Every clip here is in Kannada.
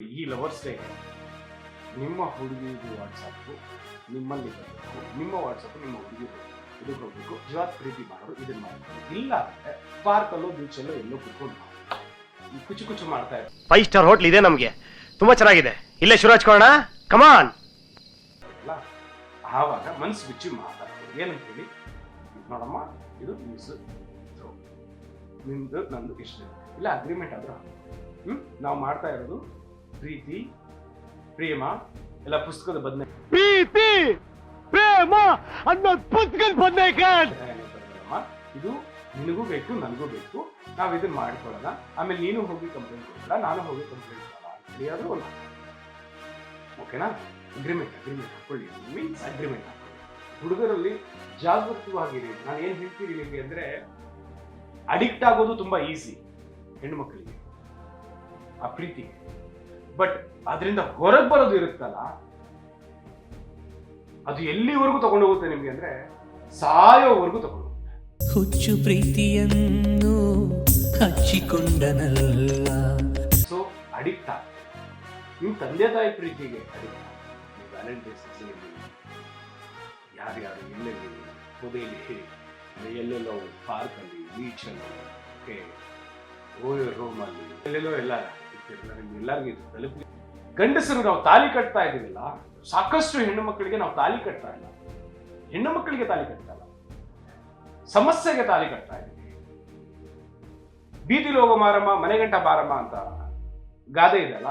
ಈ ಲವರ್ಸ್ ಡೇ ನಿಮ್ಮ ಹುಡುಗಿದು ವಾಟ್ಸಪ್ಪು ನಿಮ್ಮಲ್ಲಿ ಬರಬೇಕು, ನಿಮ್ಮ ವಾಟ್ಸಪ್ಪು ನಿಮ್ಮ ಹುಡುಗಿ ಇದಕ್ಕೆ ಹೋಗ್ಬೇಕು. ನಿಜವಾದ ಪ್ರೀತಿ ಮಾಡೋರು ಇದನ್ನ ಮಾಡ್ತಾರೆ. ಇಲ್ಲ ಅಂದ್ರೆ ಪಾರ್ಕಲ್ಲೋ ಬೀಚಲ್ಲೋ ಎಲ್ಲೋ ಕುತ್ಕೊಂಡು ಕುಚು ಕುಚು ಮಾಡ್ತಾ ಇರ್ತಾರೆ. 5 ಸ್ಟಾರ್ ಹೋಟ್ಲ್ ಇದೆ, ನಮಗೆ ತುಂಬಾ ಚೆನ್ನಾಗಿದೆ, ಇಲ್ಲೇ ಶುರು ಹಚ್ಕೊಳ್ಳೋಣ, ಕಮಾನ್. ಆವಾಗ ಮನ್ಸು ಬಿಚ್ಚಿ ಮಾತಾಡ್ತಾರೆ. ಏನಂತ ಹೇಳಿ, ನೋಡಮ್ಮ ಇದು ನ್ಯೂಸ್, ನಿಮ್ದು ನಂದು ಇಷ್ಟ ಇಲ್ಲ, ಅಗ್ರಿಮೆಂಟ್ ಆದ್ರೂ ನಾವು ಮಾಡ್ತಾ ಇರೋದು ಪ್ರೀತಿ ಪ್ರೇಮ ಎಲ್ಲ ಪುಸ್ತಕದ ಬದನೆ ಪ್ರೀತಿ ಪ್ರೇಮ ಅನ್ನೋದು ಪುಸ್ತಕದ ಬದನೆಕಾಯಿ. ಇದು ನಿನಗೂ ಬೇಕು ನನಗೂ ಬೇಕು, ನಾವು ಇದನ್ನ ಮಾಡ್ಕೊಳ್ಳೋಣ, ಆಮೇಲೆ ನೀನು ಹೋಗಿ ಕಂಪ್ಲೇಂಟ್ ಕೊಡೋಣ, ನಾನು ಹೋಗಿ ಕಂಪ್ಲೇಂಟ್ ಕೊಡೋಣ ಅಂತ ಹೇಳಿದ್ರು ಒಂದು ಓಕೆನಾ. ಅಗ್ರಿಮೆಂಟ್ ಹಾಕೊಳ್ಳಿ, ಮೀನ್ಸ್ ಅಗ್ರಿಮೆಂಟ್ ಹಾಕೊಳ್ಳಿ. ಹುಡುಗರಲ್ಲಿ ಜಾಗೃತವಾಗಿರಿ. ನಾನು ಏನ್ ಹೇಳ್ತೀನಿ ನಿಮಗೆ ಅಂದ್ರೆ, ಅಡಿಕ್ಟ್ ಆಗೋದು ತುಂಬಾ ಈಸಿ ಹೆಣ್ಣು ಮಕ್ಕಳಿಗೆ ಆ ಪ್ರೀತಿಗೆ, ಬಟ್ ಅದರಿಂದ ಹೊರಗೆ ಬರೋದು ಇರುತ್ತಲ್ಲ, ಅದು ಎಲ್ಲಿವರೆಗೂ ತಗೊಂಡೋಗುತ್ತೆ ನಿಮ್ಗೆ ಅಂದ್ರೆ ಸಾಯೋವರೆಗೂ ತಗೊಂಡೋಗುತ್ತೆ. ಹುಚ್ಚು ಪ್ರೀತಿಯನ್ನು ಹಚ್ಚಿಕೊಂಡನಲ್ಲ. ಸೊ ಅಡಿಕ್ಟ್ ಆಗ ನೀವು ತಂದೆ ತಾಯಿ ಪ್ರೀತಿಗೆ ಅಡಿಕ್ಟ್ ಆಗ. ವ್ಯಾಲೆಂಟೈನ್ಸ್ ಯಾರ್ಯಾರು ಎಲ್ಲೆಲ್ಲಿ ಹೊದೆಯಲ್ಲಿ ಎಲ್ಲೆಲ್ಲೋ ಪಾರ್ಕಲ್ಲಿ ಬೀಚಲ್ಲಿ ಓಯೋ ರೂಮಲ್ಲಿ ಎಲ್ಲೆಲ್ಲೋ ಎಲ್ಲ ಎಲ್ಲರಿಗೂ ಇದು ತಲುಪಲಿ. ಗಂಡಸರು ನಾವು ತಾಲಿ ಕಟ್ತಾ ಇದೀವಿಲ್ಲ, ಸಾಕಷ್ಟು ಹೆಣ್ಣು ಮಕ್ಕಳಿಗೆ ನಾವು ತಾಲಿ ಕಟ್ತಾ ಇಲ್ಲ. ಹೆಣ್ಣು ಮಕ್ಕಳಿಗೆ ತಾಲಿ ಕಟ್ತಾ ಇಲ್ಲ, ಸಮಸ್ಯೆಗೆ ತಾಲಿ ಕಟ್ತಾ ಇದ್ದೀವಿ. ಬೀದಿಲಿ ಹೋಗೋ ಮಾರಮ್ಮ ಮನೆಗಂಟ ಬಾರಮ್ಮ ಅಂತ ಗಾದೆ ಇದೆಯಲ್ಲ,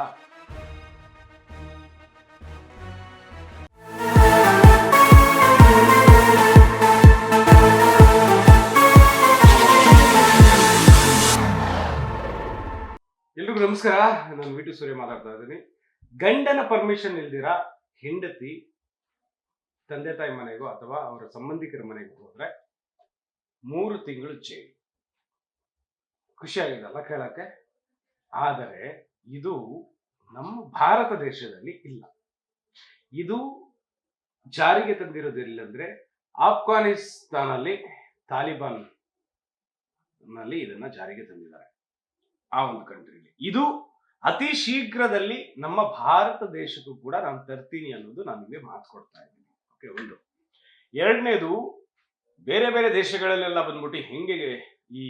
ಎಲ್ರಿಗೂ ನಮಸ್ಕಾರ. ನಾನು ವಿ.ಟಿ. ಸೂರ್ಯ ಮಾತಾಡ್ತಾ ಇದ್ದೀನಿ. ಗಂಡನ ಪರ್ಮಿಷನ್ ಇಲ್ದಿರ ಹೆಂಡತಿ ತಂದೆ ತಾಯಿ ಮನೆಗೋ ಅಥವಾ ಅವರ ಸಂಬಂಧಿಕರ ಮನೆಗೂ ಹೋದ್ರೆ 3 ತಿಂಗಳು ಜೈಲು. ಖುಷಿಯಾಗಿದಲ್ಲ ಕೇಳಕ್ಕೆ? ಆದರೆ ಇದು ನಮ್ಮ ಭಾರತ ದೇಶದಲ್ಲಿ ಇಲ್ಲ. ಇದು ಜಾರಿಗೆ ತಂದಿರೋದಿಲ್ಲಂದ್ರೆ ಆಫ್ಘಾನಿಸ್ತಾನಲ್ಲಿ ತಾಲಿಬಾನ್ ನಲ್ಲಿ ಇದನ್ನ ಜಾರಿಗೆ ತಂದಿದ್ದಾರೆ. ಆ ಒಂದು ಕಂಟ್ರಿಲಿ ಇದು ಅತಿ ಶೀಘ್ರದಲ್ಲಿ ನಮ್ಮ ಭಾರತ ದೇಶಕ್ಕೂ ಕೂಡ ನಾನು ತರ್ತೀನಿ ಅನ್ನೋದು ನಾನು ನಿಮಗೆ ಮಾತು ಕೊಡ್ತಾ ಇದ್ದೀನಿ. ಓಕೆ, ಒಂದು. ಎರಡನೇದು, ಬೇರೆ ಬೇರೆ ದೇಶಗಳಲ್ಲೆಲ್ಲ ಬಂದ್ಬಿಟ್ಟು ಹೆಂಗೆ ಈ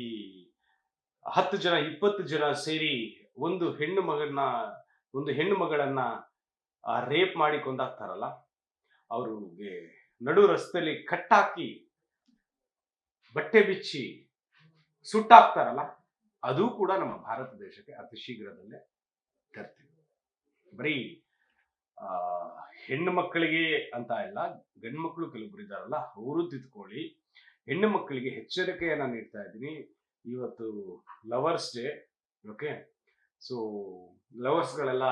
10 ಜನ 20 ಜನ ಸೇರಿ ಒಂದು ಹೆಣ್ಣು ಮಗಳನ್ನ ರೇಪ್ ಮಾಡಿ ಕೊಂದಾಕ್ತಾರಲ್ಲ, ಅವ್ರಿಗೆ ನಡು ರಸ್ತೆಯಲ್ಲಿ ಕಟ್ಟಾಕಿ ಬಟ್ಟೆ ಬಿಚ್ಚಿ ಸುಟ್ಟಾಕ್ತಾರಲ್ಲ, ಅದು ಕೂಡ ನಮ್ಮ ಭಾರತ ದೇಶಕ್ಕೆ ಅತಿ ಶೀಘ್ರದಲ್ಲೇ ತರ್ತೀವಿ. ಬರೀ ಹೆಣ್ಣು ಮಕ್ಕಳಿಗೆ ಅಂತ ಇಲ್ಲ, ಗಂಡು ಮಕ್ಕಳು ಕೆಲವೊಬ್ರು ಇದ್ದಾರಲ್ಲ, ಅವರು ತಿದ್ಕೊಳ್ಳಿ. ಹೆಣ್ಣು ಮಕ್ಕಳಿಗೆ ಎಚ್ಚರಿಕೆಯನ್ನ ನೀಡ್ತಾ ಇದ್ದೀನಿ. ಇವತ್ತು ಲವರ್ಸ್ ಡೇ. ಓಕೆ, ಸೊ ಲವರ್ಸ್ಗಳೆಲ್ಲ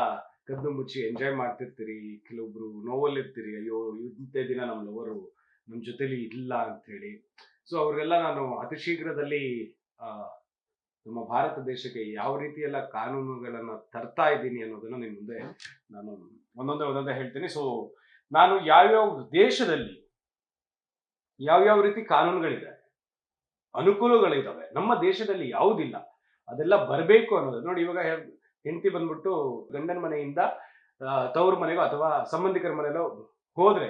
ಕದ್ದು ಮುಚ್ಚಿ ಎಂಜಾಯ್ ಮಾಡ್ತಿರ್ತೀರಿ, ಕೆಲವೊಬ್ರು ನೋವಲ್ಲಿರ್ತೀರಿ, ಅಯ್ಯೋ ಇಂಥ ದಿನ ನಮ್ಮ ಲವರು ನಮ್ಮ ಜೊತೆಲಿ ಇಲ್ಲ ಅಂತ ಹೇಳಿ. ಸೊ ಅವ್ರಿಗೆಲ್ಲ ನಾನು ಅತಿ ಶೀಘ್ರದಲ್ಲಿ ನಮ್ಮ ಭಾರತ ದೇಶಕ್ಕೆ ಯಾವ ರೀತಿ ಎಲ್ಲ ಕಾನೂನುಗಳನ್ನ ತರ್ತಾ ಇದ್ದೀನಿ ಅನ್ನೋದನ್ನ ನಿಮ್ಮ ಮುಂದೆ ನಾನು ಒಂದೊಂದೇ ಹೇಳ್ತೀನಿ. ಸೊ ನಾನು ಯಾವ್ಯಾವ ದೇಶದಲ್ಲಿ ಯಾವ್ಯಾವ ರೀತಿ ಕಾನೂನುಗಳಿದೆ, ಅನುಕೂಲಗಳಿದಾವೆ, ನಮ್ಮ ದೇಶದಲ್ಲಿ ಯಾವುದಿಲ್ಲ, ಅದೆಲ್ಲ ಬರಬೇಕು ಅನ್ನೋದು ನೋಡಿ. ಇವಾಗ ಹೆಂಡತಿ ಬಂದ್ಬಿಟ್ಟು ಗಂಡನ ಮನೆಯಿಂದ ತವರು ಮನೆಗೋ ಅಥವಾ ಸಂಬಂಧಿಕರ ಮನೆಯಲ್ಲೋ ಹೋದ್ರೆ,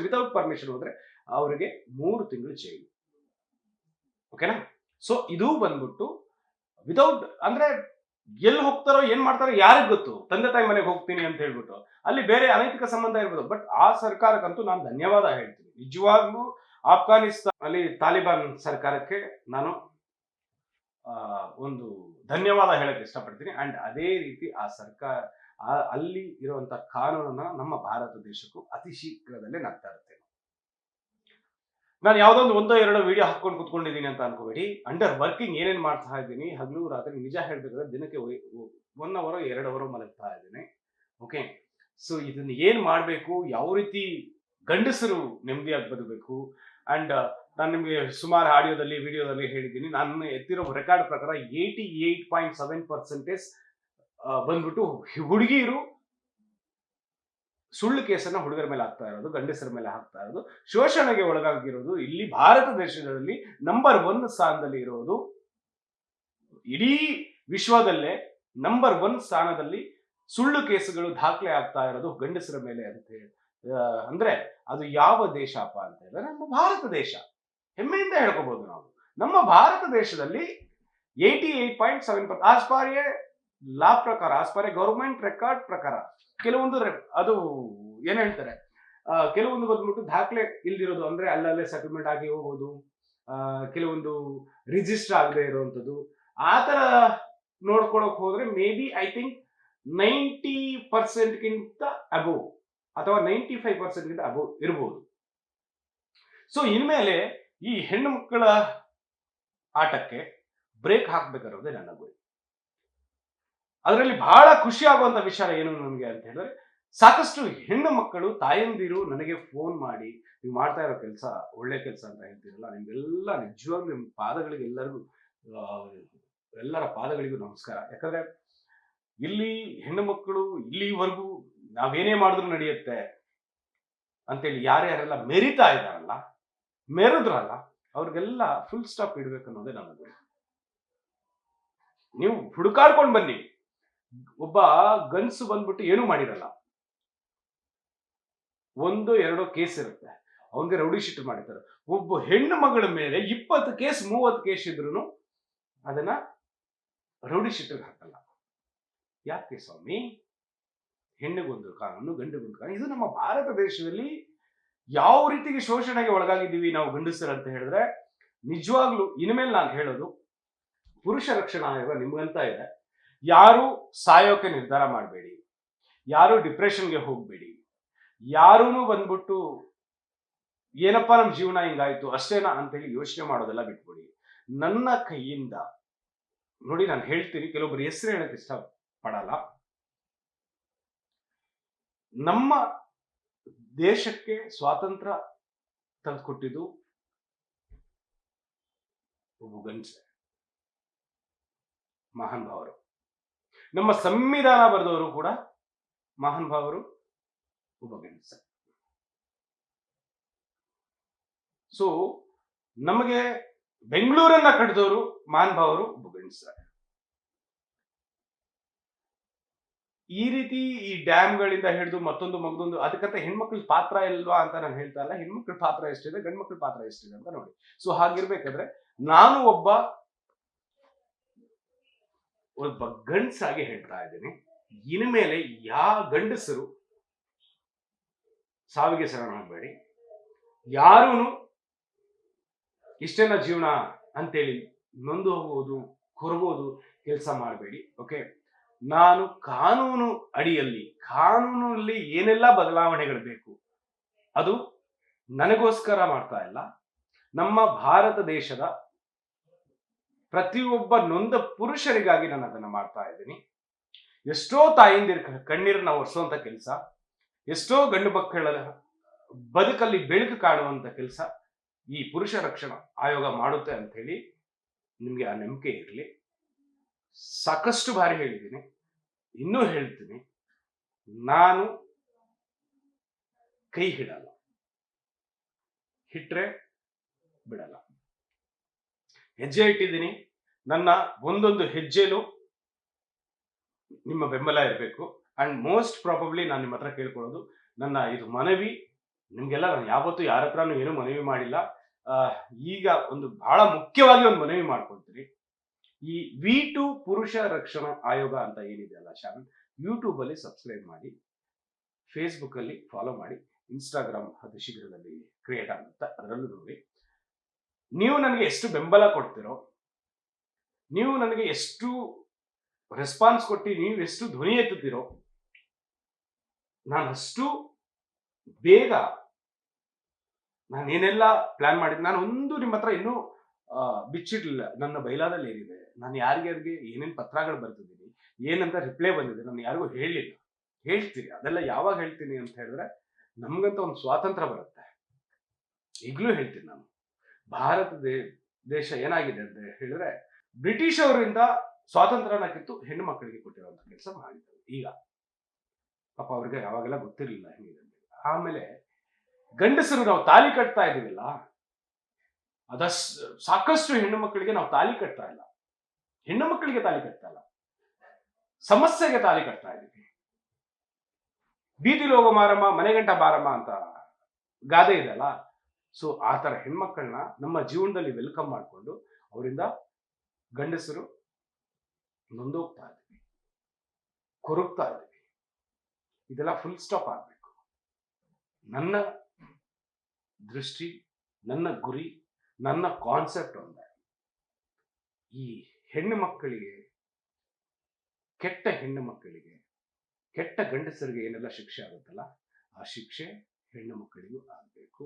ವಿತೌಟ್ ಪರ್ಮಿಷನ್ ಹೋದ್ರೆ ಅವರಿಗೆ 3 ತಿಂಗಳು ಜೈಲು. ಓಕೆನಾ? ಸೊ ಇದು ಬಂದ್ಬಿಟ್ಟು ವಿತೌಟ್, ಅಂದ್ರೆ ಎಲ್ಲಿ ಹೋಗ್ತಾರೋ ಏನ್ ಮಾಡ್ತಾರೋ ಯಾರಿಗ್ ಗೊತ್ತು. ತಂದೆ ತಾಯಿ ಮನೆಗೆ ಹೋಗ್ತೀನಿ ಅಂತ ಹೇಳ್ಬಿಟ್ಟು ಅಲ್ಲಿ ಬೇರೆ ಅನೈತಿಕ ಸಂಬಂಧ ಇರ್ಬೋದು. ಬಟ್ ಆ ಸರ್ಕಾರಕ್ಕಂತೂ ನಾನು ಧನ್ಯವಾದ ಹೇಳ್ತೀನಿ. ನಿಜವಾಗ್ಲೂ ಆಫ್ಘಾನಿಸ್ತಾನ್ ಅಲ್ಲಿ ತಾಲಿಬಾನ್ ಸರ್ಕಾರಕ್ಕೆ ನಾನು ಒಂದು ಧನ್ಯವಾದ ಹೇಳಕ್ ಇಷ್ಟಪಡ್ತೀನಿ. ಅಂಡ್ ಅದೇ ರೀತಿ ಆ ಸರ್ಕಾರ ಅಲ್ಲಿ ಇರುವಂತ ಕಾನೂನನ್ನ ನಮ್ಮ ಭಾರತ ದೇಶಕ್ಕೂ ಅತಿ ಶೀಘ್ರದಲ್ಲೇ ನಾನು ತರ್ತೇನೆ. ನಾನು ಯಾವ್ದೊಂದು 1-2 ವಿಡಿಯೋ ಹಾಕೊಂಡು ಕುತ್ಕೊಂಡಿದ್ದೀನಿ ಅಂತ ಅನ್ಕೋಬೇಡಿ. ಅಂಡರ್ ವರ್ಕಿಂಗ್ ಏನೇನ್ ಮಾಡ್ತಾ ಇದ್ದೀನಿ, ಹಗಲು ರಾತ್ರಿ ನಿಜ ಹೇಳ್ಬೇಕಾದ್ರೆ ದಿನಕ್ಕೆ 1 ಅವರ್ 2 ಅವರ್ ಮಲಗ್ತಾ ಇದ್ದೀನಿ. ಓಕೆ, ಸೊ ಇದನ್ನ ಏನ್ ಮಾಡ್ಬೇಕು, ಯಾವ ರೀತಿ ಗಂಡಸರು ನೆಮ್ಮದಿಯಾಗಿ ಬದುಕಬೇಕು. ಅಂಡ್ ನಾನು ನಿಮ್ಗೆ ಸುಮಾರು ಆಡಿಯೋದಲ್ಲಿ ವಿಡಿಯೋದಲ್ಲಿ ಹೇಳಿದ್ದೀನಿ. ನಾನು ಎತ್ತಿರೋ ರೆಕಾರ್ಡ್ ಪ್ರಕಾರ 88.7% ಬಂದ್ಬಿಟ್ಟು ಹುಡುಗಿರು ಸುಳ್ಳು ಕೇಸನ್ನ ಹುಡುಗರ ಮೇಲೆ ಹಾಕ್ತಾ ಇರೋದು, ಗಂಡಸರ ಮೇಲೆ ಹಾಕ್ತಾ ಇರೋದು, ಶೋಷಣೆಗೆ ಒಳಗಾಗಿರೋದು ಇಲ್ಲಿ ಭಾರತ ದೇಶದಲ್ಲಿ ನಂಬರ್ 1 ಸ್ಥಾನದಲ್ಲಿ ಇರೋದು. ಇಡೀ ವಿಶ್ವದಲ್ಲೇ ನಂಬರ್ 1 ಸ್ಥಾನದಲ್ಲಿ ಸುಳ್ಳು ಕೇಸುಗಳು ದಾಖಲೆ ಆಗ್ತಾ ಇರೋದು ಗಂಡಸರ ಮೇಲೆ ಅಂತ ಹೇಳಿ ಅಂದ್ರೆ ಅದು ಯಾವ ದೇಶಪ್ಪ ಅಂತ ಹೇಳಿದ್ರೆ ನಮ್ಮ ಭಾರತ ದೇಶ. ಹೆಮ್ಮೆಯಿಂದ ಹೇಳ್ಕೋಬಹುದು ನಾವು. ನಮ್ಮ ಭಾರತ ದೇಶದಲ್ಲಿ 88.7% ಆಸ್ ಪರ್ ಎ ಲಾ ಪ್ರಕಾರ, as per A government record ಪ್ರಕಾರ ಕೆಲವೊಂದು ಅದು ಏನ್ ಹೇಳ್ತಾರೆ, ಕೆಲವೊಂದು ಬಂದ್ಬಿಟ್ಟು ದಾಖಲೆ ಇಲ್ದಿರೋದು, ಅಂದ್ರೆ ಅಲ್ಲಲ್ಲೇ ಸೆಟಲ್ಮೆಂಟ್ ಆಗಿ ಹೋಗೋದು, ಕೆಲವೊಂದು ರಿಜಿಸ್ಟರ್ ಆಗದೆ ಇರುವಂತದ್ದು, ಆ ತರ ನೋಡ್ಕೊಳಕ್ ಹೋದ್ರೆ ಮೇ ಬಿ ಐ ಥಿಂಕ್ 90%ಗಿಂತ ಅಬೋವ್ ಅಥವಾ 95%ಗಿಂತ ಅಬೋವ್ ಇರಬಹುದು. ಸೊ ಇನ್ಮೇಲೆ ಈ ಹೆಣ್ಣು ಮಕ್ಕಳ ಆಟಕ್ಕೆ ಬ್ರೇಕ್ ಹಾಕ್ಬೇಕಾರೋದೇ ನನ್ನ ಗುರಿ. ಅದರಲ್ಲಿ ಬಹಳ ಖುಷಿ ಆಗುವಂತ ವಿಚಾರ ಏನು ನನಗೆ ಅಂತ ಹೇಳಿದ್ರೆ, ಸಾಕಷ್ಟು ಹೆಣ್ಣು ಮಕ್ಕಳು ತಾಯಂದಿರು ನನಗೆ ಫೋನ್ ಮಾಡಿ, ನೀವು ಮಾಡ್ತಾ ಇರೋ ಕೆಲಸ ಒಳ್ಳೆ ಕೆಲಸ ಅಂತ ಹೇಳ್ತೀರಲ್ಲ, ನಿಮ್ಗೆಲ್ಲ ನಿಜವಾಗ್ಲೂ ನಿಮ್ಮ ಪಾದಗಳಿಗೆ ಎಲ್ಲರ ಪಾದಗಳಿಗೂ ನಮಸ್ಕಾರ. ಯಾಕಂದ್ರೆ ಇಲ್ಲಿ ಹೆಣ್ಣು ಮಕ್ಕಳು ಇಲ್ಲಿವರೆಗೂ ನಾವೇನೇ ಮಾಡಿದ್ರು ನಡೆಯುತ್ತೆ ಅಂತೇಳಿ ಯಾರ್ಯಾರೆಲ್ಲ ಮೆರಿತಾ ಇದ್ದಾರಲ್ಲ, ಮೆರೆದ್ರಲ್ಲ, ಅವ್ರಿಗೆಲ್ಲ ಫುಲ್ ಸ್ಟಾಪ್ ಇಡ್ಬೇಕು ಅನ್ನೋದೇ ನನ್ನ ಗುರಿ. ನೀವು ಹುಡುಕಾಡ್ಕೊಂಡು ಬನ್ನಿ, ಒಬ್ಬ ಗಂಡಸು ಬಂದ್ಬಿಟ್ಟು ಏನೂ ಮಾಡಿರಲ್ಲ, 1-2 ಕೇಸ್ ಇರುತ್ತೆ, ಅವನಿಗೆ ರೌಡಿ ಶೀಟ್ ಮಾಡಿರ್ತಾರೆ. ಒಬ್ಬ ಹೆಣ್ಣು ಮಗಳ ಮೇಲೆ 20 ಕೇಸ್ 30 ಕೇಸ್ ಇದ್ರು ಅದನ್ನ ರೌಡಿ ಶೀಟ್ಗೆ ಹಾಕಲ್ಲ. ಯಾಕೆ ಸ್ವಾಮಿ? ಹೆಣ್ಣಿಗೊಂದು ಕಾನೂನು, ಗಂಡಿಗೊಂದು ಕಾನೂನು. ಇದು ನಮ್ಮ ಭಾರತ ದೇಶದಲ್ಲಿ ಯಾವ ರೀತಿಗೆ ಶೋಷಣೆಗೆ ಒಳಗಾಗಿದ್ದೀವಿ ನಾವು ಗಂಡಸರು ಅಂತ ಹೇಳಿದ್ರೆ, ನಿಜವಾಗ್ಲೂ ಇನ್ಮೇಲೆ ನಾನು ಹೇಳೋದು, ಪುರುಷ ರಕ್ಷಣಾ ಆಯೋಗ ನಿಮ್ಗಂತ ಇದೆ. ಯಾರು ಸಾಯೋಕೆ ನಿರ್ಧಾರ ಮಾಡಬೇಡಿ, ಯಾರು ಡಿಪ್ರೆಷನ್ಗೆ ಹೋಗ್ಬೇಡಿ, ಯಾರೂ ಬಂದ್ಬಿಟ್ಟು ಏನಪ್ಪಾ ನಮ್ಮ ಜೀವನ ಹಿಂಗಾಯ್ತು ಅಷ್ಟೇನಾ ಅಂತೇಳಿ ಯೋಚನೆ ಮಾಡೋದೆಲ್ಲ ಬಿಟ್ಬಿಡಿ. ನನ್ನ ಕೈಯಿಂದ ನೋಡಿ, ನಾನು ಹೇಳ್ತೀನಿ, ಕೆಲವೊಬ್ರು ಹೆಸರು ಹೇಳಕ್ ಇಷ್ಟ ಪಡಲ್ಲ. ನಮ್ಮ ದೇಶಕ್ಕೆ ಸ್ವಾತಂತ್ರ್ಯ ತಂದುಕೊಟ್ಟಿದ್ದು ಒಬ್ಬ ಗಂಡಸೆ, ಮಹಾನ್ ಭಾವರು. ನಮ್ಮ ಸಂವಿಧಾನ ಬರೆದವರು ಕೂಡ ಮಹಾನ್ ಭಾವರು ಒಬ್ಬ ಗಂಡಸೆ. ಸೊ ನಮಗೆ ಬೆಂಗಳೂರನ್ನ ಕಟ್ಟಿದವರು ಮಹಾನ್ ಭಾವರು ಒಬ್ಬ ಗಂಡಸೆ. ಈ ರೀತಿ ಈ ಡ್ಯಾಮ್ಗಳಿಂದ ಹಿಡಿದು ಮತ್ತೊಂದು ಅದಕ್ಕಂತ ಹೆಣ್ಮಕ್ಳ ಪಾತ್ರ ಇಲ್ವಾ ಅಂತ ನಾನು ಹೇಳ್ತಾ ಇಲ್ಲ. ಹೆಣ್ಮಕ್ಳ ಪಾತ್ರ ಎಷ್ಟಿದೆ, ಗಂಡ್ ಮಕ್ಳ ಪಾತ್ರ ಎಷ್ಟಿದೆ ಅಂತ ನೋಡಿ. ಸೊ ಹಾಗಿರ್ಬೇಕಾದ್ರೆ ನಾನು ಒಬ್ಬ ಗಂಡಸಾಗಿ ಹೇಳ್ತಾ ಇದ್ದೀನಿ, ಇನ್ಮೇಲೆ ಯಾವ ಗಂಡಸರು ಸಾವಿಗೆ ಶರಣಾಗಬೇಡಿ, ಯಾರೂ ಇಷ್ಟೆಲ್ಲ ಜೀವನ ಅಂತೇಳಿ ನೊಂದು ಹೋಗೋದು, ಕೊರಗೋದು ಕೆಲಸ ಮಾಡಬೇಡಿ. ಓಕೆ, ನಾನು ಕಾನೂನು ಅಡಿಯಲ್ಲಿ, ಕಾನೂನಲ್ಲಿ ಏನೆಲ್ಲ ಬದಲಾವಣೆಗಳು ಬೇಕು ಅದು ನನಗೋಸ್ಕರ ಮಾಡ್ತಾ ಇಲ್ಲ, ನಮ್ಮ ಭಾರತ ದೇಶದ ಪ್ರತಿಯೊಬ್ಬ ನೊಂದ ಪುರುಷರಿಗಾಗಿ ನಾನು ಅದನ್ನ ಮಾಡ್ತಾ ಇದ್ದೀನಿ. ಎಷ್ಟೋ ತಾಯಿಂದಿರ ಕಣ್ಣೀರನ್ನ ಒರೆಸುವಂತ ಕೆಲಸ, ಎಷ್ಟೋ ಗಂಡು ಮಕ್ಕಳ ಬದುಕಲ್ಲಿ ಬೆಳಕು ಕಾಣುವಂತ ಕೆಲಸ ಈ ಪುರುಷ ರಕ್ಷಣಾ ಆಯೋಗ ಮಾಡುತ್ತೆ ಅಂತ ಹೇಳಿ ನಿಮ್ಗೆ ಆ ನಂಬಿಕೆ ಇರಲಿ. ಸಾಕಷ್ಟು ಬಾರಿ ಹೇಳಿದ್ದೀನಿ, ಇನ್ನೂ ಹೇಳ್ತೀನಿ, ನಾನು ಕೈ ಹಿಡಲ್ಲ, ಹಿಟ್ರೆ ಬಿಡಲ್ಲ. ಹೆಜ್ಜೆ ಇಟ್ಟಿದ್ದೀನಿ, ನನ್ನ ಒಂದೊಂದು ಹೆಜ್ಜೆಲೂ ನಿಮ್ಮ ಬೆಂಬಲ ಇರಬೇಕು. ಅಂಡ್ ಮೋಸ್ಟ್ ಪ್ರಾಬಬ್ಲಿ ನಾನು ನಿಮ್ಮ ಹತ್ರ ಕೇಳ್ಕೊಳ್ಳೋದು, ನನ್ನ ಇದು ಮನವಿ ನಿಮ್ಗೆಲ್ಲ, ನಾನು ಯಾವತ್ತೂ ಯಾರ ಹತ್ರನೂ ಏನೂ ಮನವಿ ಮಾಡಿಲ್ಲ. ಈಗ ಒಂದು ಬಹಳ ಮುಖ್ಯವಾಗಿ ಒಂದು ಮನವಿ ಮಾಡ್ಕೊಳ್ತೀನಿ. ಈ V2 ಪುರುಷ ರಕ್ಷಣಾ ಆಯೋಗ ಅಂತ ಏನಿದೆ ಅಲ್ಲ ಚಾನಲ್, ಯೂಟ್ಯೂಬ್ ಅಲ್ಲಿ ಸಬ್ಸ್ಕ್ರೈಬ್ ಮಾಡಿ, ಫೇಸ್ಬುಕ್ ಅಲ್ಲಿ ಫಾಲೋ ಮಾಡಿ, ಇನ್ಸ್ಟಾಗ್ರಾಮ್ ಅದು ಶೀಘ್ರದಲ್ಲಿ ಕ್ರಿಯೇಟ್ ಆಗುತ್ತೆ, ಅದರಲ್ಲೂ ನೋಡಿ. ನೀವು ನನಗೆ ಎಷ್ಟು ಬೆಂಬಲ ಕೊಡ್ತೀರೋ, ನೀವು ನನಗೆ ಎಷ್ಟು ರೆಸ್ಪಾನ್ಸ್ ಕೊಟ್ಟು, ನೀವು ಎಷ್ಟು ಧ್ವನಿ ಎತ್ತುತ್ತೀರೋ, ನಾನು ಅಷ್ಟು ಬೇಗ ನಾನೇನೆಲ್ಲ ಪ್ಲಾನ್ ಮಾಡಿದ್ದೆ. ನಾನು ಒಂದು ನಿಮ್ಮ ಹತ್ರ ಇನ್ನೂ ಬಿಚ್ಚಿಡ್ಲಿಲ್ಲ. ನನ್ನ ಬೈಲಾದಲ್ಲಿ ಏನಿದೆ, ನಾನು ಯಾರಿಗಾರಿಗೆ ಏನೇನು ಪತ್ರಗಳು ಬರ್ತಿದ್ದೀನಿ, ಏನಂತ ರಿಪ್ಲೈ ಬಂದಿದೆ, ನಾನು ಯಾರಿಗೂ ಹೇಳಿಲ್ಲ. ಹೇಳ್ತೀನಿ, ಅದೆಲ್ಲ ಯಾವಾಗ ಹೇಳ್ತೀನಿ ಅಂತ ಹೇಳಿದ್ರೆ, ನಮ್ಗಂತ ಒಂದು ಸ್ವಾತಂತ್ರ್ಯ ಬರುತ್ತೆ. ಈಗಲೂ ಹೇಳ್ತೀನಿ, ನಾನು ಭಾರತ ದೇಶ ಏನಾಗಿದೆ ಅಂತ ಹೇಳಿದ್ರೆ, ಬ್ರಿಟಿಷ್ ಅವರಿಂದ ಸ್ವಾತಂತ್ರ್ಯನ ಕಿತ್ತು ಹೆಣ್ಣು ಮಕ್ಕಳಿಗೆ ಕೊಟ್ಟಿರುವಂತ ಕೆಲಸ ಮಾಡಿದ್ದಾರೆ. ಈಗ ಪಾಪ ಅವ್ರಿಗೆ ಯಾವಾಗೆಲ್ಲ ಗೊತ್ತಿರಲಿಲ್ಲ ಹೆಂಗಿದೆ. ಆಮೇಲೆ ಗಂಡಸರು ನಾವು ತಾಲಿ ಕಟ್ತಾ ಇದೀವಿಲ್ಲ, ಸಾಕಷ್ಟು ಹೆಣ್ಣು ಮಕ್ಕಳಿಗೆ ನಾವು ತಾಲಿ ಕಟ್ತಾ ಇಲ್ಲ, ಹೆಣ್ಣು ಮಕ್ಕಳಿಗೆ ತಾಲಿ ಕಟ್ತಾ ಇಲ್ಲ, ಸಮಸ್ಯೆಗೆ ತಾಲಿ ಕಟ್ತಾ ಇದೀವಿ. ಬೀದಿಲಿ ಹೋಗೋ ಮಾರಮ್ಮ ಮನೆಗಂಟ ಬಾರಮ್ಮ ಅಂತ ಗಾದೆ ಇದೆಯಲ್ಲ. ಸೊ ಆ ಥರ ಹೆಣ್ಮಕ್ಳನ್ನ ನಮ್ಮ ಜೀವನದಲ್ಲಿ ವೆಲ್ಕಮ್ ಮಾಡಿಕೊಂಡು ಅವರಿಂದ ಗಂಡಸರು ನೊಂದೋಗ್ತಾ ಇದ್ದೀವಿ, ಕೊರಗ್ತಾ ಇದ್ದೀವಿ. ಇದೆಲ್ಲ ಫುಲ್ ಸ್ಟಾಪ್ ಆಗಬೇಕು. ನನ್ನ ದೃಷ್ಟಿ, ನನ್ನ ಗುರಿ, ನನ್ನ ಕಾನ್ಸೆಪ್ಟ್ ಒಂದೇ. ಈ ಹೆಣ್ಣು ಮಕ್ಕಳಿಗೆ, ಕೆಟ್ಟ ಹೆಣ್ಣು ಮಕ್ಕಳಿಗೆ, ಕೆಟ್ಟ ಗಂಡಸರಿಗೆ ಏನೆಲ್ಲ ಶಿಕ್ಷೆ ಆಗುತ್ತಲ್ಲ, ಆ ಶಿಕ್ಷೆ ಹೆಣ್ಣು ಮಕ್ಕಳಿಗೂ ಆಗಬೇಕು.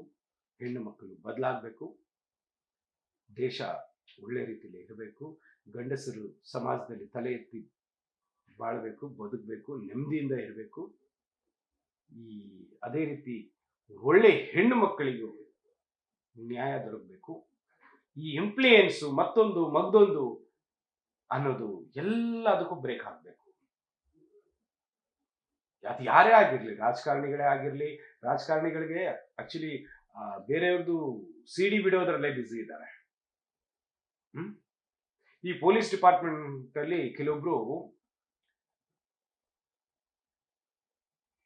ಹೆಣ್ಣು ಮಕ್ಕಳು ಬದಲಾಗಬೇಕು. ದೇಶ ಒಳ್ಳೆ ರೀತಿಯಲ್ಲಿ ಇರಬೇಕು. ಗಂಡಸರು ಸಮಾಜದಲ್ಲಿ ತಲೆ ಎತ್ತಿ ಬಾಳಬೇಕು, ಬದುಕಬೇಕು, ನೆಮ್ಮದಿಯಿಂದ ಇರಬೇಕು. ಅದೇ ರೀತಿ ಒಳ್ಳೆ ಹೆಣ್ಣು ಮಕ್ಕಳಿಗೂ ನ್ಯಾಯ ದೊರಕಬೇಕು. ಈ ಇಂಪ್ಲೂಯೆನ್ಸು ಮತ್ತೊಂದು ಮಗ್ದೊಂದು ಅನ್ನೋದು ಎಲ್ಲದಕ್ಕೂ ಬ್ರೇಕ್ ಆಗಬೇಕು. ಅದು ಯಾರೇ ಆಗಿರ್ಲಿ, ರಾಜಕಾರಣಿಗಳೇ ಆಗಿರ್ಲಿ, ರಾಜಕಾರಣಿಗಳಿಗೆ ಆಕ್ಚುಲಿ ಬೇರೆಯವ್ರದ್ದು ಸಿಡಿ ಬಿಡೋದ್ರಲ್ಲೇ ಬ್ಯುಸಿ ಇದ್ದಾರೆ. ಈ ಪೊಲೀಸ್ ಡಿಪಾರ್ಟ್ಮೆಂಟ್ ಅಲ್ಲಿ ಕೆಲವೊಬ್ರು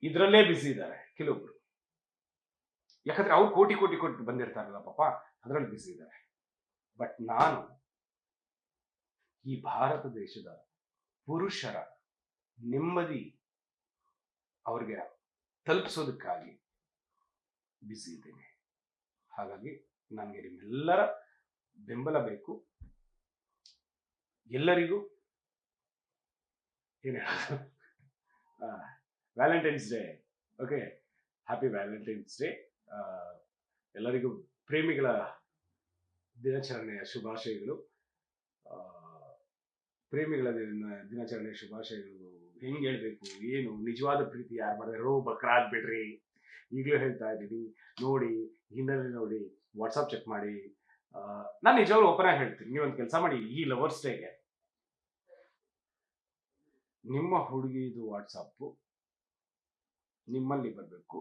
ಇದರಲ್ಲೇ ಬ್ಯುಸಿ ಇದ್ದಾರೆ ಕೆಲವೊಬ್ರು. ಯಾಕಂದ್ರೆ ಅವ್ರು ಕೋಟಿ ಕೋಟಿ ಕೊಟ್ಟು ಬಂದಿರ್ತಾರಲ್ಲ ಪಾಪ, ಅದರಲ್ಲಿ ಬ್ಯುಸಿ ಇದ್ದಾರೆ. ಬಟ್ ನಾನು ಈ ಭಾರತ ದೇಶದ ಪುರುಷರ ನೆಮ್ಮದಿ ಅವ್ರಿಗೆ ತಲುಪಿಸೋದಕ್ಕಾಗಿ ಬ್ಯುಸಿ ಇದ್ದೇನೆ. ಹಾಗಾಗಿ ನನಗೆ ನಿಮ್ಮೆಲ್ಲರ ಬೆಂಬಲ ಬೇಕು. ಎಲ್ಲರಿಗೂ ಏನು ಹೇಳೋದು, Valentine's day. Okay, happy Valentine's day. ಎಲ್ಲರಿಗೂ ಪ್ರೇಮಿಗಳ ದಿನಾಚರಣೆಯ ಶುಭಾಶಯಗಳು. ಪ್ರೇಮಿಗಳ ದಿನಾಚರಣೆಯ ಶುಭಾಶಯಗಳು. ಹೆಂಗೆ ಹೇಳ್ಬೇಕು, ಏನು ನಿಜವಾದ ಪ್ರೀತಿ ಯಾರು ಮಾಡಿದಾರೋ ಬಕ್ರಾಗ್ಬಿಡ್ರಿ. ಈಗಲೂ ಹೇಳ್ತಾ ಇದ್ದೀನಿ, ನೋಡಿ, ಹಿನ್ನೆಲೆ ನೋಡಿ, ವಾಟ್ಸಪ್ ಚೆಕ್ ಮಾಡಿ. ನಾನು ನಿಜವಾಗ್ಲೂ ಓಪನ್ ಆಗಿ ಹೇಳ್ತೀನಿ, ನೀವೊಂದು ಕೆಲಸ ಮಾಡಿ. ಈ ಲವರ್ಸ್ ಡೇಗೆ ನಿಮ್ಮ ಹುಡುಗಿದು ವಾಟ್ಸಪ್ಪು ನಿಮ್ಮಲ್ಲಿ ಬರಬೇಕು,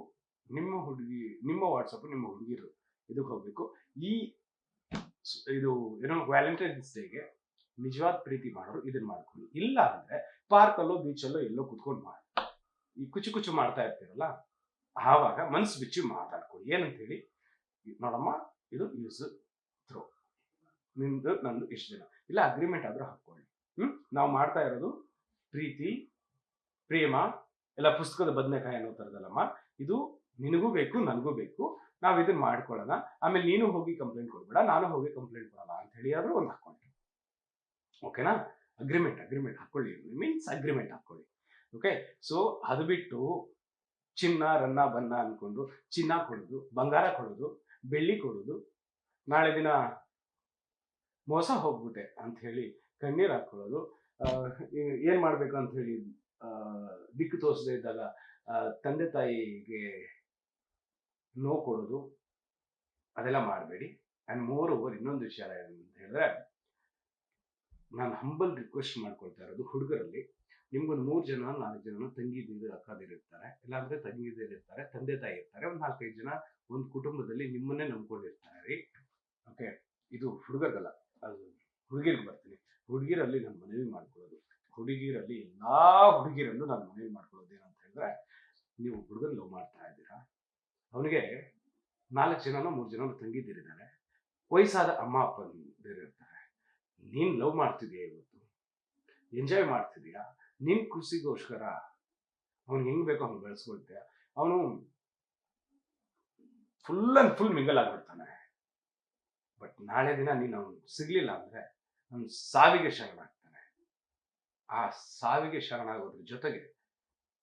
ನಿಮ್ಮ ವಾಟ್ಸಪ್ಪು ನಿಮ್ಮ ಹುಡುಗಿರು ಇದಕ್ಕೆ ಹೋಗ್ಬೇಕು. ಇದು ಏನೋ ವ್ಯಾಲೆಂಟೈನ್ಸ್ ಡೇಗೆ ನಿಜವಾದ ಪ್ರೀತಿ ಮಾಡೋರು ಇದನ್ನ ಮಾಡ್ಕೊಳ್ಳಿ. ಇಲ್ಲ ಅಂದ್ರೆ ಪಾರ್ಕಲ್ಲೋ ಬೀಚಲ್ಲೋ ಎಲ್ಲೋ ಕುತ್ಕೊಂಡು ಮಾಡಿ. ಈ ಕುಚು ಕುಚು ಮಾಡ್ತಾ ಇರ್ತೀರಲ್ಲ, ಆವಾಗ ಮನ್ಸು ಬಿಚ್ಚಿ ಮಾತಾಡ್ಕೊಳ್ಳಿ. ಏನಂತ ಹೇಳಿ, ನೋಡಮ್ಮ ಇದು ಯೂಸ್ ಥ್ರೋ, ನಿಂದು ನಂದು ಇಷ್ಟು ದಿನ, ಇಲ್ಲ ಅಗ್ರಿಮೆಂಟ್ ಆದ್ರೂ ಹಾಕೊಳ್ಳಿ. ನಾವು ಮಾಡ್ತಾ ಇರೋದು ಪ್ರೀತಿ, ಪ್ರೇಮ ಎಲ್ಲ ಪುಸ್ತಕದ ಬದನೆಕಾಯಿ ಅನ್ನೋ ಥರದಲ್ಲಮ್ಮ. ಇದು ನಿನಗೂ ಬೇಕು, ನನಗೂ ಬೇಕು, ನಾವು ಇದನ್ನ ಮಾಡ್ಕೊಳ್ಳೋಣ. ಆಮೇಲೆ ನೀನು ಹೋಗಿ ಕಂಪ್ಲೇಂಟ್ ಕೊಡ್ಬೇಡ, ನಾನು ಹೋಗಿ ಕಂಪ್ಲೇಂಟ್ ಕೊಡೋಣ ಅಂತ ಹೇಳಿ ಆದ್ರೂ ಒಂದು ಹಾಕೊಳ್ಳಿ. ಓಕೆನಾ? ಅಗ್ರಿಮೆಂಟ್ ಹಾಕೊಳ್ಳಿ. ಮೀನ್ಸ್ ಅಗ್ರಿಮೆಂಟ್ ಹಾಕೊಳ್ಳಿ. ಓಕೆ. ಸೊ ಅದು ಬಿಟ್ಟು ಚಿನ್ನ ರನ್ನ ಬನ್ನ ಅನ್ಕೊಂಡು ಚಿನ್ನ ಕೊಡೋದು, ಬಂಗಾರ ಕೊಡೋದು, ಬೆಳ್ಳಿ ಕೊಡೋದು, ನಾಳೆ ದಿನ ಮೋಸ ಹೋಗ್ಬಿಟ್ಟೆ ಅಂತ ಹೇಳಿ ಕಣ್ಣೀರು ಹಾಕೊಳ್ಳೋದು, ಏನ್ ಮಾಡ್ಬೇಕು ಅಂತ ಹೇಳಿ ದಿಕ್ಕು ತೋರಿಸದೇ ಇದ್ದಾಗ ತಂದೆ ತಾಯಿಗೆ ನೋವು ಕೊಡೋದು, ಅದೆಲ್ಲ ಮಾಡಬೇಡಿ. ಅಂಡ್ ಮೋರ್ ಓವರ್ ಇನ್ನೊಂದು ವಿಷಯ ಅಂತ ಹೇಳಿದ್ರೆ, ನಾನು ಹಂಬಲ್ ರಿಕ್ವೆಸ್ಟ್ ಮಾಡ್ಕೊಳ್ತಾ ಇರೋದು, ಹುಡುಗರಲ್ಲಿ ನಿಮ್ಗೊಂದು 3 ಜನ 4 ಜನ ತಂಗಿದಿರು ಅಕ್ಕದಿರು ಇರ್ತಾರೆ, ಇಲ್ಲಾಂದ್ರೆ ತಂಗಿದಿರು ಇರ್ತಾರೆ, ತಂದೆ ತಾಯಿ ಇರ್ತಾರೆ, ಒಂದು 4-5 ಜನ ಒಂದು ಕುಟುಂಬದಲ್ಲಿ ನಿಮ್ಮನ್ನೇ ನಂಬ್ಕೊಂಡಿರ್ತಾರೆ ರೀ. ಓಕೆ, ಇದು ಹುಡುಗರ್ಗಲ್ಲ, ಅದು ಹುಡುಗಿರ್ಗೆ ಬರ್ತೀನಿ. ಹುಡುಗಿರಲ್ಲಿ ನಾನು ಮನವಿ ಮಾಡ್ಕೊಳ್ಳೋದು, ಹುಡುಗಿರಲ್ಲಿ ಎಲ್ಲಾ ಹುಡುಗಿರಲ್ಲೂ ನಾನು ಮನವಿ ಮಾಡ್ಕೊಳ್ಳೋದು ಏನಂತ ಹೇಳಿದ್ರೆ, ನೀವು ಹುಡುಗರು ಲವ್ ಮಾಡ್ತಾ ಇದ್ದೀರಾ, ಅವನಿಗೆ 4 ಜನನೋ 3 ಜನನೋ ತಂಗಿದಿರಿದ್ದಾರೆ, ವಯಸ್ಸಾದ ಅಮ್ಮ ಅಪ್ಪಂದಿರಿರ್ತಾರೆ. ನೀನ್ ಲವ್ ಮಾಡ್ತಿದ್ಯಾ, ಇವತ್ತು ಎಂಜಾಯ್ ಮಾಡ್ತಿದ್ಯಾ, ನಿನ್ ಖುಷಿಗೋಸ್ಕರ ಅವ್ನಿಗೆ ಹೆಂಗ್ ಬೇಕೋ ಅವ್ನು ಬೆಳೆಸ್ಕೊಳ್ತೀಯ. ಅವನು ಫುಲ್ ಅಂಡ್ ಫುಲ್ ಮಿಂಗಲ್ ಆಗ್ಬಿಡ್ತಾನೆ. ಬಟ್ ನಾಳೆ ದಿನ ನೀನು ಅವ್ನು ಸಿಗ್ಲಿಲ್ಲ ಅಂದ್ರೆ ಅವ್ನು ಸಾವಿಗೆ ಶರಣಾಗ್ತಾನೆ. ಆ ಸಾವಿಗೆ ಶರಣಾಗೋದ್ರ ಜೊತೆಗೆ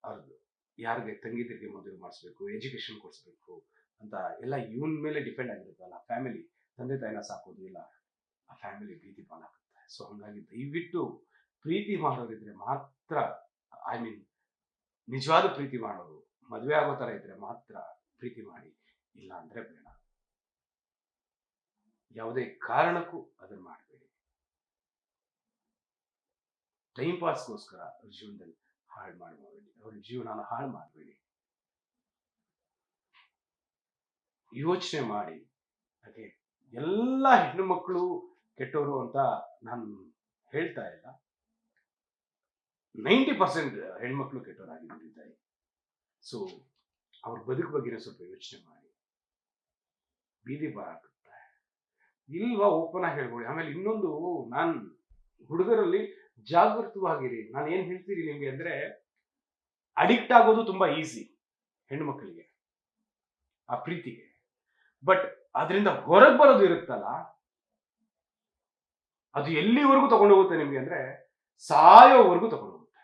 ಅವ್ರದ್ದು ಯಾರಿಗೆ ತಂಗಿದಿರಿಗೆ ಮದುವೆ ಮಾಡಿಸ್ಬೇಕು, ಎಜುಕೇಶನ್ ಕೊಡಿಸ್ಬೇಕು ಅಂತ ಎಲ್ಲ ಇವನ್ ಮೇಲೆ ಡಿಪೆಂಡ್ ಆಗಿರುತ್ತಲ್ಲ. ಫ್ಯಾಮಿಲಿ ತಂದೆ ತಾಯಿನ ಸಾಕೋದು ಇಲ್ಲ, ಆ ಫ್ಯಾಮಿಲಿ ಬೀದಿ ಪಾಲಾಗುತ್ತೆ. ಸೊ ಹಂಗಾಗಿ ದಯವಿಟ್ಟು ಪ್ರೀತಿ ಮಾಡೋರಿದ್ರೆ ಮಾತ್ರ, ಐ ಮೀನ್ ನಿಜವಾದ ಪ್ರೀತಿ ಮಾಡೋರು, ಮದುವೆ ಆಗೋ ತರ ಇದ್ರೆ ಮಾತ್ರ ಪ್ರೀತಿ ಮಾಡಿ, ಇಲ್ಲ ಅಂದ್ರೆ ಬೇಡ. ಯಾವುದೇ ಕಾರಣಕ್ಕೂ ಅದನ್ನ ಮಾಡಬೇಡಿ. ಟೈಮ್ ಪಾಸ್ಗೋಸ್ಕರ ಅವ್ರ ಜೀವನದಲ್ಲಿ ಹಾಳು ಮಾಡಬೇಡಿ, ಅವ್ರ ಜೀವನ ಹಾಳು ಮಾಡಬೇಡಿ. ಯೋಚನೆ ಮಾಡಿ. ಹಾಗೆ ಎಲ್ಲ ಹೆಣ್ಣು ಮಕ್ಕಳು ಕೆಟ್ಟವರು ಅಂತ ನಾನು ಹೇಳ್ತಾ ಇಲ್ಲ. 90% ಹೆಣ್ಮಕ್ಳು ಕೆಟ್ಟವರಾಗಿ ಬಿಟ್ಟಿದ್ದಾರೆ. ಸೊ ಅವ್ರ ಬದುಕು ಬಗ್ಗೆ ಸ್ವಲ್ಪ ಯೋಚನೆ ಮಾಡಿ. ಬೀದಿ ಬರಾಗುತ್ತೆ ಇಲ್ವಾ ಓಪನ್ ಆಗಿ ಹೇಳ್ಬೋದು. ಆಮೇಲೆ ಇನ್ನೊಂದು, ನಾನ್ ಹುಡುಗರಲ್ಲಿ ಜಾಗೃತವಾಗಿರಿ. ನಾನು ಏನ್ ಹೇಳ್ತೀನಿ ನಿಮ್ಗೆ ಅಂದ್ರೆ, ಅಡಿಕ್ಟ್ ಆಗೋದು ತುಂಬಾ ಈಸಿ ಹೆಣ್ಣು ಮಕ್ಕಳಿಗೆ ಆ ಪ್ರೀತಿಗೆ, ಬಟ್ ಅದರಿಂದ ಹೊರಗೆ ಬರೋದು ಇರುತ್ತಲ್ಲ, ಅದು ಎಲ್ಲಿವರೆಗೂ ತಗೊಂಡೋಗುತ್ತೆ ನಿಮ್ಗೆ ಅಂದ್ರೆ ಸಾಯೋವರೆಗೂ ತಗೊಂಡೋಗುತ್ತೆ.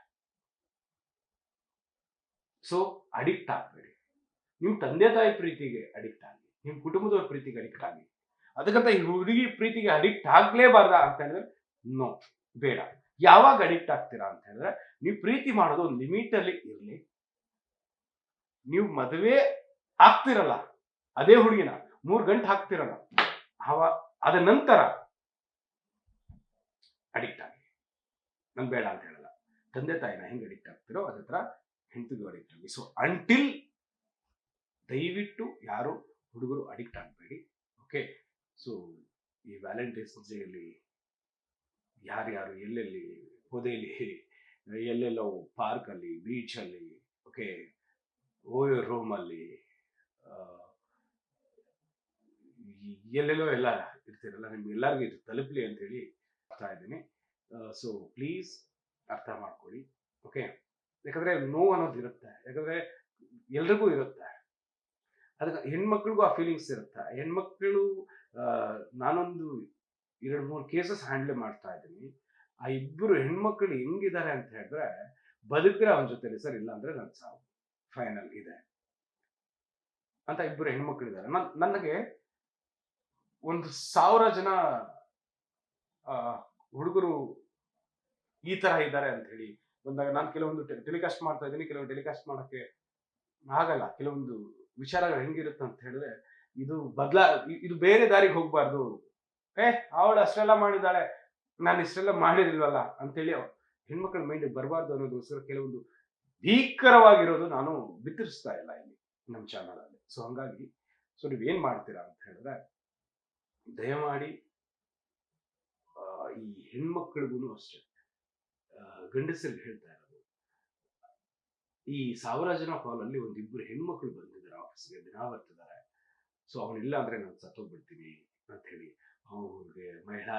So addict ಆಗ್ಬೇಡಿ. ನಿಮ್ ತಂದೆ ತಾಯಿ ಪ್ರೀತಿಗೆ ಅಡಿಕ್ಟ್ ಆಗಿ, ನಿಮ್ ಕುಟುಂಬದವ್ರ ಪ್ರೀತಿಗೆ ಅಡಿಕ್ಟ್ ಆಗಿ. ಅದಕ್ಕಂತ ಈ ಹುಡುಗಿ ಪ್ರೀತಿಗೆ ಅಡಿಕ್ಟ್ ಆಗ್ಲೇಬಾರ್ದ ಅಂತ ಹೇಳಿದ್ರೆ ನೋ, ಬೇಡ. ಯಾವಾಗ ಅಡಿಕ್ಟ್ ಆಗ್ತೀರಾ ಅಂತ ಹೇಳಿದ್ರೆ, ನೀವು ಪ್ರೀತಿ ಮಾಡೋದು ಒಂದು ಲಿಮಿಟ್ ಅಲ್ಲಿ ಇರ್ಲಿ. ನೀವು ಮದುವೆ ಆಗ್ತಿರಲ್ಲ ಅದೇ ಹುಡುಗಿನ 3 ಗಂಟೆ ಹಾಕ್ತಿರಲ್ಲ, ಅದ ನಂತರ ಅಡಿಕ್ಟ್ ಆಗಿ. ನನ್ ಬೇಡ ಅಂತ ಹೇಳಲ್ಲ. ತಂದೆ ತಾಯಿನ ಹೆಂಗ್ ಅಡಿಕ್ಟ್ ಆಗ್ತಿರೋ ಅದೇ ತರ ಹೆಂಡತಿಗೂ ಅಡಿಕ್ಟ್ ಆಗಿ. ಸೊ ಅಂಟಿಲ್, ದಯವಿಟ್ಟು ಯಾರು ಹುಡುಗರು ಅಡಿಕ್ಟ್ ಆಗಬೇಡಿ. ಓಕೆ. ಸೊ ಈ ವ್ಯಾಲೆಂಟೈನ್ಸ್ ಡೇಯಲ್ಲಿ ಯಾರ್ಯಾರು ಎಲ್ಲೆಲ್ಲಿ ಹೋದೆಯಲ್ಲಿ, ಎಲ್ಲೆಲ್ಲೋ ಪಾರ್ಕಲ್ಲಿ, ಬೀಚಲ್ಲಿ, ಓಕೆ, ಓಯೋ ರೂಮಲ್ಲಿ, ಎಲ್ಲೆಲ್ಲೋ ಎಲ್ಲ ಇರ್ತೀರಲ್ಲ, ನಿಮ್ಗೆ ಎಲ್ಲರಿಗೂ ಇದು ತಲುಪಲಿ ಅಂತ ಹೇಳಿ ಅರ್ಥ ಇದ್ದೀನಿ. ಸೊ ಪ್ಲೀಸ್ ಅರ್ಥ ಮಾಡ್ಕೊಳ್ಳಿ. ಓಕೆ. ಯಾಕಂದ್ರೆ ನೋವು ಅನ್ನೋದು ಇರುತ್ತೆ, ಯಾಕಂದ್ರೆ ಎಲ್ರಿಗೂ ಇರುತ್ತೆ. ಅದಕ್ಕೆ ಹೆಣ್ಮಕ್ಳಿಗೂ ಆ ಫೀಲಿಂಗ್ಸ್ ಇರುತ್ತೆ. ಹೆಣ್ಮಕ್ಳು, ನಾನೊಂದು 2-3 ಕೇಸಸ್ ಹ್ಯಾಂಡಲ್ ಮಾಡ್ತಾ ಇದ್ದೀನಿ. ಆ ಇಬ್ಬರು ಹೆಣ್ಮಕ್ಳು ಹೆಂಗಿದ್ದಾರೆ ಅಂತ ಹೇಳಿದ್ರೆ, ಬದುಕ್ರೆ ಅವನ ಜೊತೆ ಸರ್, ಇಲ್ಲ ಅಂದ್ರೆ ನನ್ನ ಸಾವು ಫೈನಲ್ ಇದೆ ಅಂತ ಇಬ್ಬರು ಹೆಣ್ಮಕ್ಳಿದ್ದಾರೆ. ನನಗೆ 1,000 ಜನ ಹುಡುಗರು ಈ ತರ ಇದ್ದಾರೆ ಅಂತ ಹೇಳಿ ಬಂದಾಗ, ನಾನು ಕೆಲವೊಂದು ಟೆಲಿಕಾಸ್ಟ್ ಮಾಡ್ತಾ ಇದ್ದೀನಿ, ಕೆಲವೊಂದು ಟೆಲಿಕಾಸ್ಟ್ ಮಾಡೋಕ್ಕೆ ಆಗಲ್ಲ. ಕೆಲವೊಂದು ವಿಚಾರಗಳು ಹೆಂಗಿರುತ್ತೆ ಅಂತ ಹೇಳಿದ್ರೆ, ಇದು ಬೇರೆ ದಾರಿಗೆ ಹೋಗ್ಬಾರ್ದು. ಅವಳು ಅಷ್ಟೆಲ್ಲ ಮಾಡಿದ್ದಾಳೆ, ನಾನು ಇಷ್ಟೆಲ್ಲ ಮಾಡಿರ್ಲಿಲ್ವಲ್ಲ ಅಂತೇಳಿ ಹೆಣ್ಮಕ್ಳ ಮೈಂಡ್ ಬರಬಾರ್ದು ಅನ್ನೋದಕ್ಕೋಸ್ಕರ ಕೆಲವೊಂದು ಭೀಕರವಾಗಿರೋದು ನಾನು ಬಿತ್ತರಿಸ್ತಾ ಇಲ್ಲ ಇಲ್ಲಿ ನಮ್ಮ ಚಾನಲ್ ಅಲ್ಲಿ. ಸೊ ಹಂಗಾಗಿ ನೀವೇನ್ ಮಾಡ್ತೀರಾ ಅಂತ ಹೇಳಿದ್ರೆ, ದಯಮಾಡಿ ಈ ಹೆಣ್ಮಕ್ಳಿಗೂ ಅಷ್ಟೇ, ಗಂಡಸರಿಗೆ ಹೇಳ್ತಾ ಇರೋದು, ಈ 1000 ಜನ ಕಾಲಲ್ಲಿ 1-2 ಹೆಣ್ಮಕ್ಳು ಬಂದಿದ್ದಾರೆ ಆಫೀಸ್ಗೆ, ದಿನ ಬರ್ತಿದ್ದಾರೆ. ಸೊ ಅವನಿಲ್ಲ ಅಂದ್ರೆ ನಾನು ಸತ್ತೋಗ್ಬಿಡ್ತೀನಿ ಅಂತ ಹೇಳಿ ಅವ್ರಿಗೆ ಮಹಿಳಾ